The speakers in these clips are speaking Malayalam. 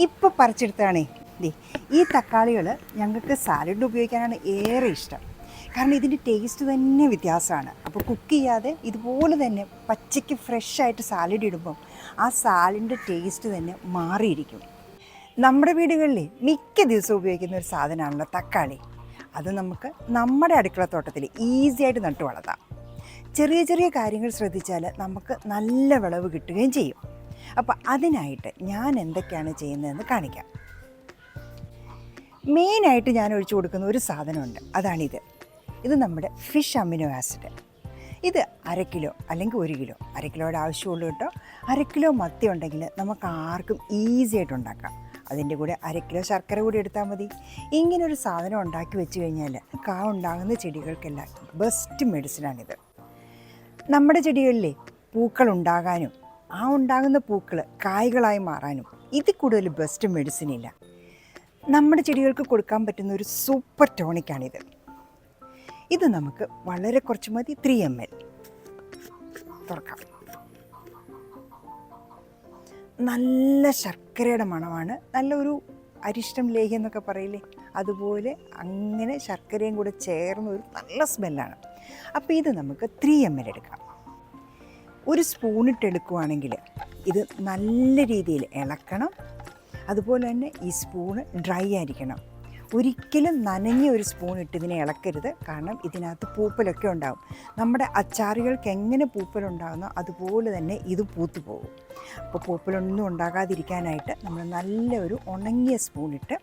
ഇപ്പോൾ പറിച്ചെടുത്താണേ. ഈ തക്കാളികൾ ഞങ്ങൾക്ക് സാലഡിൽ ഉപയോഗിക്കാനാണ് ഏറെ ഇഷ്ടം. കാരണം ഇതിൻ്റെ ടേസ്റ്റ് തന്നെ വ്യത്യാസമാണ്. അപ്പോൾ കുക്ക് ചെയ്യാതെ ഇതുപോലെ തന്നെ പച്ചയ്ക്ക് ഫ്രഷായിട്ട് സാലഡ് ഇടുമ്പം ആ സാലഡിൻ്റെ ടേസ്റ്റ് തന്നെ മാറിയിരിക്കും. നമ്മുടെ വീടുകളിൽ മിക്ക ദിവസവും ഉപയോഗിക്കുന്ന ഒരു സാധനമാണല്ലോ തക്കാളി. അത് നമുക്ക് നമ്മുടെ അടുക്കളത്തോട്ടത്തിൽ ഈസി ആയിട്ട് നട്ടു വളർത്താം. ചെറിയ ചെറിയ കാര്യങ്ങൾ ശ്രദ്ധിച്ചാൽ നമുക്ക് നല്ല വിളവ് കിട്ടുകയും ചെയ്യും. അപ്പോൾ അതിനായിട്ട് ഞാൻ എന്തൊക്കെയാണ് ചെയ്യുന്നതെന്ന് കാണിക്കാം. മെയിനായിട്ട് ഞാൻ ഒഴിച്ചു കൊടുക്കുന്ന ഒരു സാധനമുണ്ട്, അതാണിത്. ഇത് നമ്മുടെ ഫിഷ് അമിനോ ആസിഡ്. ഇത് 1/2 കിലോ അല്ലെങ്കിൽ 1 കിലോ, 1/2 കിലോയുടെ ആവശ്യമുള്ളൂ കേട്ടോ. 1/2 കിലോ മത്തി ഉണ്ടെങ്കിൽ നമുക്ക് ആർക്കും ഈസി ആയിട്ട് ഉണ്ടാക്കാം. അതിൻ്റെ കൂടെ 1/2 കിലോ ശർക്കര കൂടി എടുത്താൽ മതി. ഇങ്ങനൊരു സാധനം ഉണ്ടാക്കി വെച്ച് കഴിഞ്ഞാൽ ഉണ്ടാകുന്ന ചെടികൾക്കെല്ലാം ബെസ്റ്റ് മെഡിസിനാണിത്. നമ്മുടെ ചെടികളിലെ പൂക്കൾ ഉണ്ടാകാനും ആ ഉണ്ടാകുന്ന പൂക്കൾ കായ്കളായി മാറാനും ഇതിൽ കൂടുതൽ ബെസ്റ്റ് മെഡിസിൻ ഇല്ല. നമ്മുടെ ചെടികൾക്ക് കൊടുക്കാൻ പറ്റുന്ന ഒരു സൂപ്പർ ടോണിക്കാണിത്. ഇത് നമുക്ക് വളരെ കുറച്ച് മതി. 3 ml തുറക്കാം. നല്ല ശർക്കരയുടെ മണമാണ്. നല്ലൊരു അരിഷ്ടം ലേഹ്യം എന്നൊക്കെ പറയില്ലേ, അതുപോലെ അങ്ങനെ ശർക്കരയും കൂടെ ചേർന്ന ഒരു നല്ല സ്മെല്ലാണ്. അപ്പോൾ ഇത് നമുക്ക് 3 ml എടുക്കാം. ഒരു സ്പൂണിട്ട് എടുക്കുകയാണെങ്കിൽ ഇത് നല്ല രീതിയിൽ ഇളക്കണം. അതുപോലെ തന്നെ ഈ സ്പൂണ് ഡ്രൈ ആയിരിക്കണം. ഒരിക്കലും നനഞ്ഞ ഒരു സ്പൂൺ ഇട്ട് ഇതിനെ ഇളക്കരുത്. കാരണം ഇതിനകത്ത് പൂപ്പലൊക്കെ ഉണ്ടാകും. നമ്മുടെ അച്ചാറുകൾക്ക് എങ്ങനെ പൂപ്പലുണ്ടാകുന്നോ അതുപോലെ തന്നെ ഇത് പൂത്തു പോകും. അപ്പോൾ പൂപ്പലൊന്നും ഉണ്ടാകാതിരിക്കാനായിട്ട് നമ്മൾ നല്ലൊരു ഉണങ്ങിയ സ്പൂണിട്ട്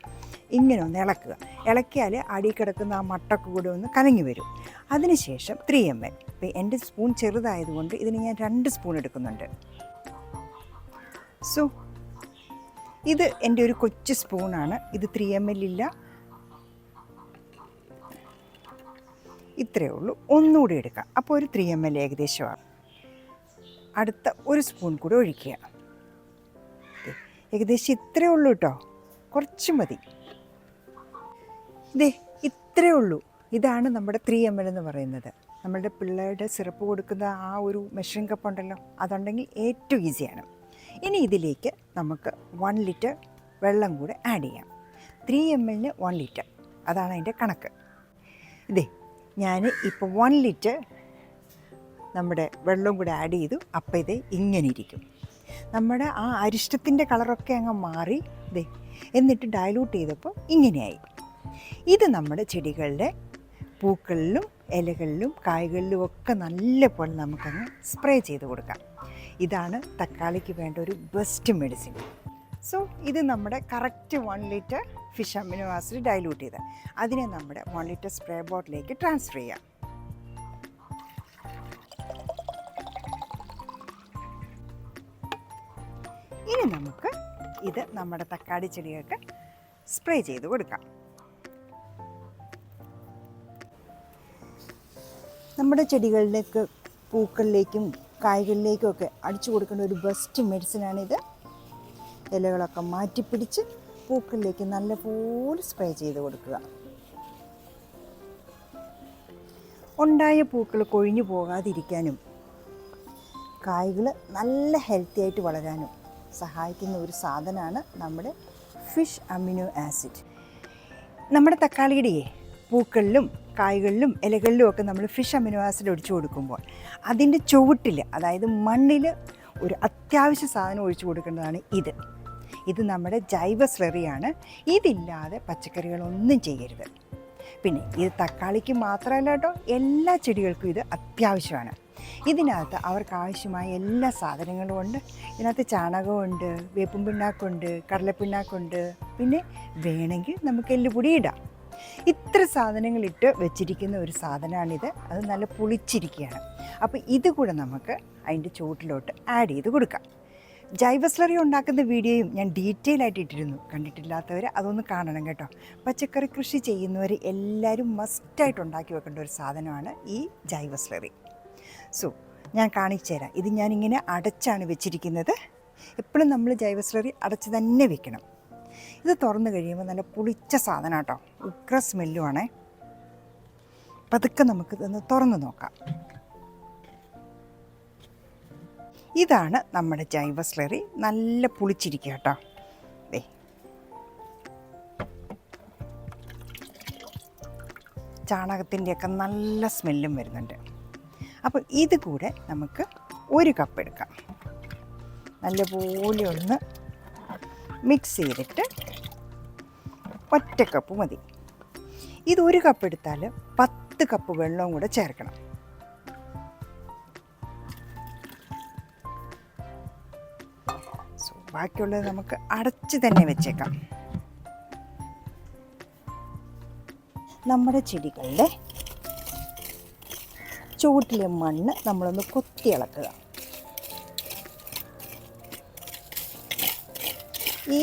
ഇങ്ങനെ ഒന്ന് ഇളക്കുക. ഇളക്കിയാൽ അടി കിടക്കുന്ന ആ മട്ടൊക്കെ കൂടെ ഒന്ന് കലങ്ങി വരും. അതിനുശേഷം 3 ml. ഇപ്പോൾ എൻ്റെ സ്പൂൺ ചെറുതായതുകൊണ്ട് ഇതിന് ഞാൻ 2 സ്പൂൺ എടുക്കുന്നുണ്ട്. സോ ഇത് എൻ്റെ ഒരു കൊച്ചു സ്പൂണാണ്. ഇത് 3 ml ഇല്ല, ഇത്രയേ ഉള്ളൂ. ഒന്നുകൂടി എടുക്കാം. അപ്പോൾ ഒരു 3 ml ഏകദേശമാണ്. അടുത്ത ഒരു സ്പൂൺ കൂടി ഒഴിക്കുക. ഏകദേശം ഇത്രയേ ഉള്ളൂ കേട്ടോ, കുറച്ച് മതി. ഇത്രയേ ഉള്ളൂ. ഇതാണ് നമ്മുടെ 3 ml എന്ന് പറയുന്നത്. നമ്മളുടെ പിള്ളേരുടെ സിറപ്പ് കൊടുക്കുന്ന ആ ഒരു മെഷറിംഗ് കപ്പ് ഉണ്ടല്ലോ, അതുണ്ടെങ്കിൽ ഏറ്റവും ഈസിയാണ്. ഇനി ഇതിലേക്ക് നമുക്ക് 1 ലിറ്റർ വെള്ളം കൂടെ ആഡ് ചെയ്യാം. 3 ml 1 ലിറ്റർ, അതാണ് അതിൻ്റെ കണക്ക്. ഞാൻ ഇപ്പോൾ 1 ലിറ്റർ നമ്മുടെ വെള്ളം കൂടെ ആഡ് ചെയ്തു. അപ്പോൾ ഇത് ഇങ്ങനെ ഇരിക്കും. നമ്മുടെ ആ അരിഷ്ടത്തിൻ്റെ കളറൊക്കെ അങ്ങ് മാറി. എന്നിട്ട് ഡയലൂട്ട് ചെയ്തപ്പോൾ ഇങ്ങനെയായി. ഇത് നമ്മുടെ ചെടികളുടെ പൂക്കളിലും ഇലകളിലും കായ്കളിലും ഒക്കെ നല്ലപോലെ നമുക്കങ്ങ് സ്പ്രേ ചെയ്ത് കൊടുക്കാം. ഇതാണ് തക്കാളിക്ക് വേണ്ട ഒരു ബെസ്റ്റ് മെഡിസിൻ. സോ ഇത് നമ്മുടെ correct 1 litre fish amino acid dilute ചെയ്ത് അതിനെ നമ്മുടെ 1 ലിറ്റർ സ്പ്രേ ബോട്ടിലേക്ക് ട്രാൻസ്ഫർ ചെയ്യാം. ഇനി നമുക്ക് ഇത് നമ്മുടെ തക്കാളി ചെടികൾക്ക് സ്പ്രേ ചെയ്ത് കൊടുക്കാം. നമ്മുടെ ചെടികളിലേക്ക് പൂക്കളിലേക്കും കായ്കളിലേക്കും ഒക്കെ അടിച്ചു കൊടുക്കേണ്ട ഒരു ബെസ്റ്റ് മെഡിസിനാണിത്. ഇലകളൊക്കെ മാറ്റിപ്പിടിച്ച് പൂക്കളിലേക്ക് നല്ലപോലെ സ്പ്രേ ചെയ്ത് കൊടുക്കുക. ഉണ്ടായ പൂക്കൾ കൊഴിഞ്ഞു പോകാതിരിക്കാനും കായ്കൾ നല്ല ഹെൽത്തി ആയിട്ട് വളരാനും സഹായിക്കുന്ന ഒരു സാധനമാണ് നമ്മുടെ ഫിഷ് അമിനോ ആസിഡ്. നമ്മുടെ തക്കാളിയുടെ പൂക്കളിലും കായ്കളിലും ഇലകളിലും ഒക്കെ നമ്മൾ ഫിഷ് അമിനോ ആസിഡ് ഒഴിച്ചു കൊടുക്കുമ്പോൾ അതിൻ്റെ ചുവട്ടിൽ, അതായത് മണ്ണിൽ ഒരു അത്യാവശ്യ സാധനം ഒഴിച്ചു കൊടുക്കേണ്ടതാണ് ഇത്. ഇത് നമ്മുടെ ജൈവ സ്ലറിയാണ്. ഇതില്ലാതെ പച്ചക്കറികളൊന്നും ചെയ്യരുത്. പിന്നെ ഇത് തക്കാളിക്ക് മാത്രമല്ല കേട്ടോ, എല്ലാ ചെടികൾക്കും ഇത് അത്യാവശ്യമാണ്. ഇതിനകത്ത് അവർക്ക് ആവശ്യമായ എല്ലാ സാധനങ്ങളും ഉണ്ട്. ഇതിനകത്ത് ചാണകമുണ്ട്, വേപ്പും പിണ്ണാക്കുണ്ട്, കടലപ്പിണ്ണാക്കുണ്ട്, പിന്നെ വേണമെങ്കിൽ നമുക്ക് എല്ലുപൊടി ഇടാം. ഇത്ര സാധനങ്ങളിട്ട് വെച്ചിരിക്കുന്ന ഒരു സാധനമാണിത്. അത് നല്ല പുളിച്ചിരിക്കുകയാണ്. അപ്പോൾ ഇത് കൂടെ നമുക്ക് അതിൻ്റെ ചുവട്ടിലോട്ട് ആഡ് ചെയ്ത് കൊടുക്കാം. ജൈവ സ്ലറി ഉണ്ടാക്കുന്ന വീഡിയോയും ഞാൻ ഡീറ്റെയിൽ ആയിട്ട് ഇട്ടിരുന്നു. കണ്ടിട്ടില്ലാത്തവർ അതൊന്ന് കാണണം കേട്ടോ. പച്ചക്കറി കൃഷി ചെയ്യുന്നവർ എല്ലാവരും മസ്റ്റായിട്ട് ഉണ്ടാക്കി വെക്കേണ്ട ഒരു സാധനമാണ് ഈ ജൈവ സ്ലറി. സോ ഞാൻ കാണിച്ചു തരാം. ഇത് ഞാനിങ്ങനെ അടച്ചാണ് വെച്ചിരിക്കുന്നത്. എപ്പോഴും നമ്മൾ ജൈവ സ്ലറി അടച്ച് തന്നെ വെക്കണം. ഇത് തുറന്നു കഴിയുമ്പോൾ നല്ല പുളിച്ച സാധനം കേട്ടോ, ഉഗ്ര സ്മെല്ലുമാണേ. പതുക്കെ നമുക്കിതൊന്ന് തുറന്ന് നോക്കാം. ഇതാണ് നമ്മുടെ ജൈവ സ്ലറി. നല്ല പുളിച്ചിരിക്കുക കേട്ടോ. ചാണകത്തിൻ്റെയൊക്കെ നല്ല സ്മെല്ലും വരുന്നുണ്ട്. അപ്പോൾ ഇത് കൂടെ നമുക്ക് 1 കപ്പ് എടുക്കാം. നല്ലപോലെ ഒന്ന് മിക്സ് ചെയ്തിട്ട് 1 കപ്പ് മതി. ഇത് 1 കപ്പ് എടുത്താൽ 10 കപ്പ് വെള്ളവും കൂടെ ചേർക്കണം. ബാക്കിയുള്ളത് നമുക്ക് അടച്ച് തന്നെ വെച്ചേക്കാം. നമ്മുടെ ചെടികളുടെ ചുവട്ടിലെ മണ്ണ് നമ്മളൊന്ന് കൊത്തി ഇളക്കുക.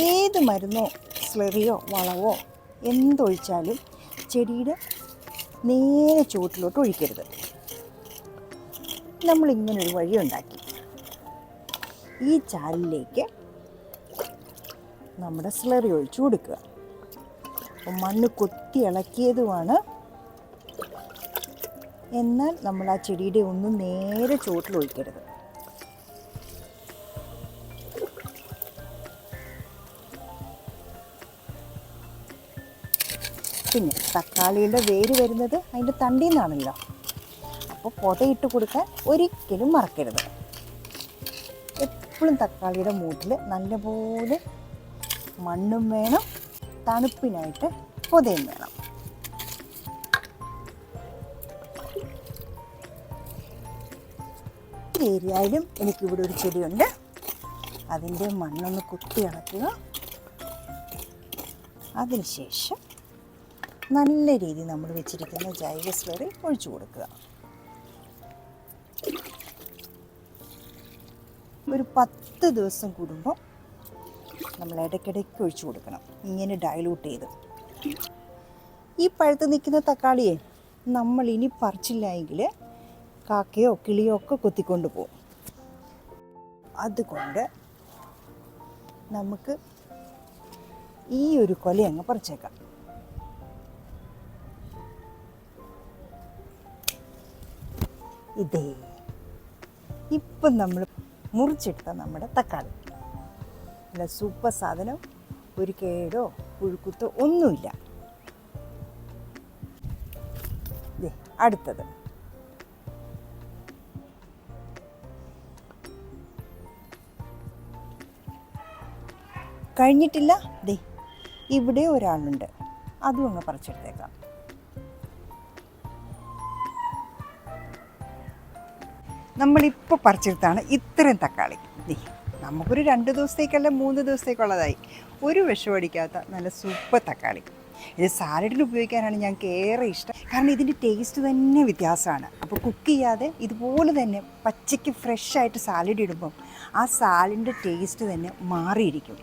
ഏത് മരുന്നോ സ്ലറിയോ വളവോ എന്തൊഴിച്ചാലും ചെടിയുടെ നേരെ ചുവട്ടിലോട്ട് ഒഴിക്കരുത്. നമ്മളിങ്ങനൊരു വഴി ഉണ്ടാക്കി ഈ ചാലിലേക്ക് നമ്മുടെ സ്ലറി ഒഴിച്ചു കൊടുക്കുക. അപ്പം മണ്ണ് കൊത്തി ഇളക്കിയതുമാണ്, എന്നാൽ നമ്മൾ ആ ചെടിയുടെ ഒന്നും നേരെ ചുവട്ടിൽ ഒഴിക്കരുത്. പിന്നെ തക്കാളിയുടെ വേര് വരുന്നത് അതിൻ്റെ തണ്ടിൽ നിന്നാണല്ലോ, അപ്പോൾ പൊതയിട്ട് കൊടുക്കാൻ ഒരിക്കലും മറക്കരുത്. എപ്പോഴും തക്കാളിയുടെ മൂട്ടിൽ നല്ലപോലെ മണ്ണും വേണം, തണുപ്പിനായിട്ട് പൊതയും വേണം. ഈ ഏരിയയിലും എനിക്കിവിടെ ഒരു ചെടിയുണ്ട്. അതിൻ്റെ മണ്ണൊന്ന് കുത്തി ഇളക്കുക. അതിനുശേഷം നല്ല രീതിയിൽ നമ്മൾ വെച്ചിരിക്കുന്ന ജൈവ സ്ലറി ഒഴിച്ചു കൊടുക്കുക. ഒരു 10 ദിവസം കൂടുമ്പോൾ നമ്മൾ ഇടയ്ക്കിടയ്ക്ക് ഒഴിച്ചു കൊടുക്കണം, ഇങ്ങനെ ഡയലൂട്ട് ചെയ്ത്. ഈ പഴുത്ത് നിൽക്കുന്ന തക്കാളിയെ നമ്മൾ ഇനി പറിച്ചില്ല എങ്കിൽ കാക്കയോ കിളിയോ ഒക്കെ കൊത്തിക്കൊണ്ട് പോകും. അതുകൊണ്ട് നമുക്ക് ഈ ഒരു കൊല അങ്ങ് പറിച്ചേക്കാം. ഇതേ ഇപ്പം നമ്മൾ മുറിച്ചെടുത്ത നമ്മുടെ തക്കാളി നല്ല സൂപ്പർ സാധനം. ഒരു കേടോ പുഴുക്കുത്തോ ഒന്നുമില്ല. അടുത്തത് കഴിഞ്ഞിട്ടില്ല. ദേ ഇവിടെ ഒരാളുണ്ട്, അതും അങ്ങ് പറിച്ചെടുത്തേക്കാം. നമ്മളിപ്പോൾ പറിച്ചെടുത്താണ് ഇത്രയും തക്കാളി. നമുക്കൊരു 2 ദിവസത്തേക്കല്ല 3 ദിവസത്തേക്കുള്ളതായി. ഒരു വിഷം അടിക്കാത്ത നല്ല സൂപ്പർ തക്കാളി. ഇത് സാലഡിന് ഉപയോഗിക്കാനാണ് ഞങ്ങൾക്ക് ഏറെ ഇഷ്ടം. കാരണം ഇതിൻ്റെ ടേസ്റ്റ് തന്നെ വ്യത്യാസമാണ്. അപ്പോൾ കുക്ക് ചെയ്യാതെ ഇതുപോലെ തന്നെ പച്ചയ്ക്ക് ഫ്രഷായിട്ട് സാലഡ് ഇടുമ്പം ആ സാലഡിൻ്റെ ടേസ്റ്റ് തന്നെ മാറിയിരിക്കും.